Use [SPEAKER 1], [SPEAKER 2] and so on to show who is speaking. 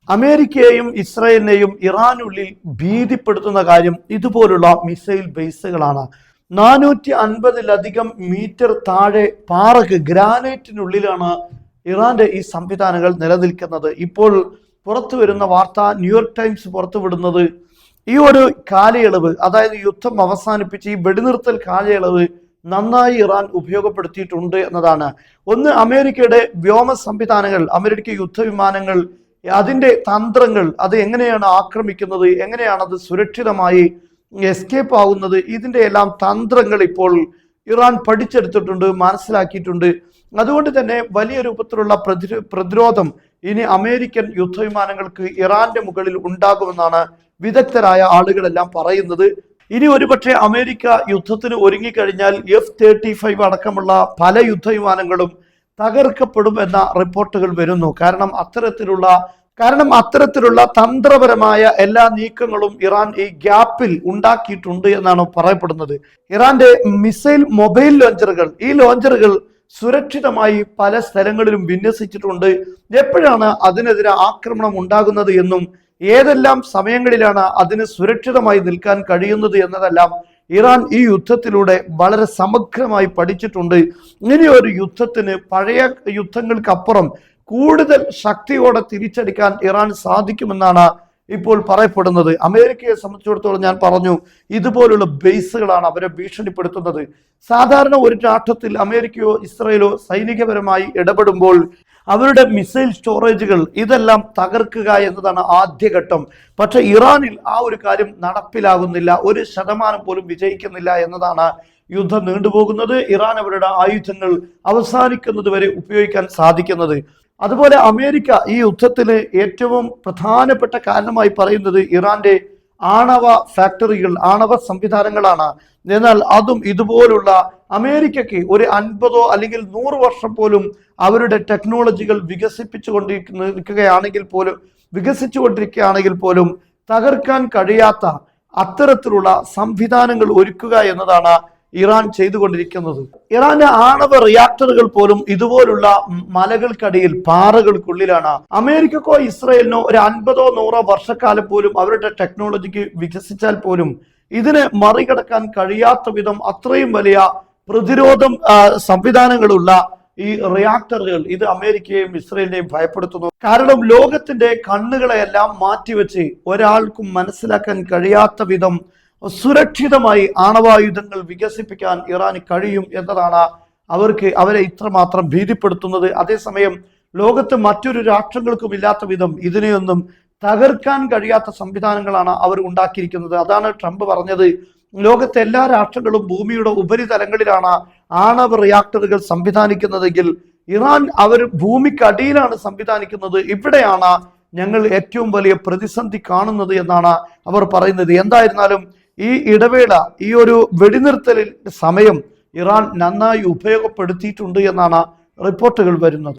[SPEAKER 1] അമേരിക്കയെയും ഇസ്രായേലിനെയും ഇറാനുള്ളിൽ ഭീതിപ്പെടുത്തുന്ന കാര്യം ഇതുപോലുള്ള missile ബേസുകളാണ്. 450-ലധികം metre താഴെ പാറക്ക് ഗ്രാനൈറ്റിനുള്ളിലാണ് ഇറാന്റെ ഈ സംവിധാനങ്ങൾ നിലനിൽക്കുന്നത്. ഇപ്പോൾ പുറത്തു വരുന്ന വാർത്ത, ന്യൂയോർക്ക് ടൈംസ് പുറത്തുവിടുന്നത് ഈ ഒരു കാലയളവ്, അതായത് യുദ്ധം അവസാനിപ്പിച്ച് ഈ വെടിനിർത്തൽ കാലയളവ് നന്നായി ഇറാൻ ഉപയോഗപ്പെടുത്തിയിട്ടുണ്ട് എന്നതാണ്. ഒന്ന്, അമേരിക്കയുടെ വ്യോമ സംവിധാനങ്ങൾ, അമേരിക്ക യുദ്ധവിമാനങ്ങൾ, അതിന്റെ തന്ത്രങ്ങൾ, അത് എങ്ങനെയാണ് ആക്രമിക്കുന്നത്, എങ്ങനെയാണ് അത് സുരക്ഷിതമായി എസ്കേപ്പ് ആവുന്നത്, ഇതിന്റെ എല്ലാം തന്ത്രങ്ങൾ ഇപ്പോൾ ഇറാൻ പഠിച്ചെടുത്തിട്ടുണ്ട്, മനസ്സിലാക്കിയിട്ടുണ്ട്. അതുകൊണ്ട് തന്നെ വലിയ രൂപത്തിലുള്ള പ്രതിരോധം ഇനി അമേരിക്കൻ യുദ്ധവിമാനങ്ങൾക്ക് ഇറാന്റെ മുകളിൽ ഉണ്ടാകുമെന്നാണ് വിദഗ്ധരായ ആളുകളെല്ലാം പറയുന്നത്. ഇനി ഒരുപക്ഷെ അമേരിക്ക യുദ്ധത്തിന് ഒരുങ്ങിക്കഴിഞ്ഞാൽ F-35 അടക്കമുള്ള പല യുദ്ധവിമാനങ്ങളും തകർക്കപ്പെടും എന്ന റിപ്പോർട്ടുകൾ വരുന്നു. കാരണം അത്തരത്തിലുള്ള തന്ത്രപരമായ എല്ലാ നീക്കങ്ങളും ഇറാൻ ഈ ഗ്യാപ്പിൽ ഉണ്ടാക്കിയിട്ടുണ്ട് എന്നാണ് പറയപ്പെടുന്നത്. ഇറാന്റെ മൊബൈൽ ലോഞ്ചറുകൾ, ഈ ലോഞ്ചറുകൾ സുരക്ഷിതമായി പല സ്ഥലങ്ങളിലും വിന്യസിച്ചിട്ടുണ്ട്. എപ്പോഴാണ് അതിനെതിരെ ആക്രമണം ഉണ്ടാകുന്നത് എന്നും ഏതെല്ലാം സമയങ്ങളിലാണ് അതിന് സുരക്ഷിതമായി നിൽക്കാൻ കഴിയുന്നത് എന്നതെല്ലാം ഇറാൻ ഈ യുദ്ധത്തിലൂടെ വളരെ സമഗ്രമായി പഠിച്ചിട്ടുണ്ട്. ഇനിയൊരു യുദ്ധത്തിന് പഴയ യുദ്ധങ്ങൾക്കപ്പുറം കൂടുതൽ ശക്തിയോടെ തിരിച്ചടിക്കാൻ ഇറാൻ സാധിക്കുമെന്നാണ് ഇപ്പോൾ പറയപ്പെടുന്നത്. അമേരിക്കയെ സംബന്ധിച്ചിടത്തോളം ഞാൻ പറഞ്ഞു, ഇതുപോലുള്ള ബേസുകളാണ് അവരെ ഭീഷണിപ്പെടുത്തുന്നത്. സാധാരണ ഒരു രാഷ്ട്രത്തിൽ അമേരിക്കയോ ഇസ്രായേലോ സൈനികപരമായി ഇടപെടുമ്പോൾ അവരുടെ മിസൈൽ സ്റ്റോറേജുകൾ ഇതെല്ലാം തകർക്കുക എന്നതാണ് ആദ്യഘട്ടം. പക്ഷെ ഇറാനിൽ ആ ഒരു കാര്യം നടപ്പിലാകുന്നില്ല, 1% പോലും വിജയിക്കുന്നില്ല എന്നതാണ് യുദ്ധം നീണ്ടുപോകുന്നത്. ഇറാൻ അവരുടെ ആയുധങ്ങൾ അവസാനിക്കുന്നത് വരെ ഉപയോഗിക്കാൻ സാധിക്കുന്നത്. അതുപോലെ അമേരിക്ക ഈ യുദ്ധത്തിന് ഏറ്റവും പ്രധാനപ്പെട്ട കാരണമായി പറയുന്നത് ഇറാന്റെ ആണവ ഫാക്ടറികൾ, ആണവ സംവിധാനങ്ങളാണ്. എന്നാൽ അതും ഇതുപോലുള്ള അമേരിക്കയ്ക്ക് ഒരു 50 അല്ലെങ്കിൽ 100 വർഷം പോലും അവരുടെ ടെക്നോളജികൾ വികസിച്ചുകൊണ്ടിരിക്കുകയാണെങ്കിൽ പോലും തകർക്കാൻ കഴിയാത്ത അത്തരത്തിലുള്ള സംവിധാനങ്ങൾ ഒരുക്കുക എന്നതാണ് ഇറാൻ ചെയ്തുകൊണ്ടിരിക്കുന്നത്. ഇറാന്റെ ആണവ റിയാക്ടറുകൾ പോലും ഇതുപോലുള്ള മലകൾക്കടിയിൽ, പാറകൾക്കുള്ളിലാണ്. അമേരിക്കക്കോ ഇസ്രായേലിനോ ഒരു 50-100 വർഷക്കാലം പോലും അവരുടെ ടെക്നോളജിക്ക് വികസിച്ചാൽ പോലും ഇതിനെ മറികടക്കാൻ കഴിയാത്ത വിധം അത്രയും വലിയ പ്രതിരോധം സംവിധാനങ്ങളുള്ള ഈ റിയാക്ടറുകൾ ഇത് അമേരിക്കയെയും ഇസ്രായേലിനെയും ഭയപ്പെടുത്തുന്നു. കാരണം ലോകത്തിന്റെ കണ്ണുകളെയെല്ലാം മാറ്റിവെച്ച് ഒരാൾക്കും മനസ്സിലാക്കാൻ കഴിയാത്ത വിധം സുരക്ഷിതമായി ആണവായുധങ്ങൾ വികസിപ്പിക്കാൻ ഇറാന് കഴിയും എന്നതാണ് അവരെ ഇത്രമാത്രം ഭീതിപ്പെടുത്തുന്നത്. അതേസമയം ലോകത്ത് മറ്റൊരു രാഷ്ട്രങ്ങൾക്കും ഇല്ലാത്ത വിധം ഇതിനെയൊന്നും തകർക്കാൻ കഴിയാത്ത സംവിധാനങ്ങളാണ് അവർ ഉണ്ടാക്കിയിരിക്കുന്നത്. അതാണ് ട്രംപ് പറഞ്ഞത്, ലോകത്തെ എല്ലാ രാഷ്ട്രങ്ങളും ഭൂമിയുടെ ഉപരിതലങ്ങളിലാണ് ആണവ റിയാക്ടറുകൾ സംവിധാനിക്കുന്നതെങ്കിൽ ഇറാൻ അവർ ഭൂമിക്കടിയിലാണ് സംവിധാനിക്കുന്നത്. ഇവിടെയാണ് ഞങ്ങൾ ഏറ്റവും വലിയ പ്രതിസന്ധി കാണുന്നത് എന്നാണ് അവർ പറയുന്നത്. എന്തായിരുന്നാലും ഈ ഇടവേള, ഈ ഒരു വെടിനിർത്തലിന്റെ സമയം ഇറാൻ നന്നായി ഉപയോഗപ്പെടുത്തിയിട്ടുണ്ട് എന്നാണ് റിപ്പോർട്ടുകൾ വരുന്നത്.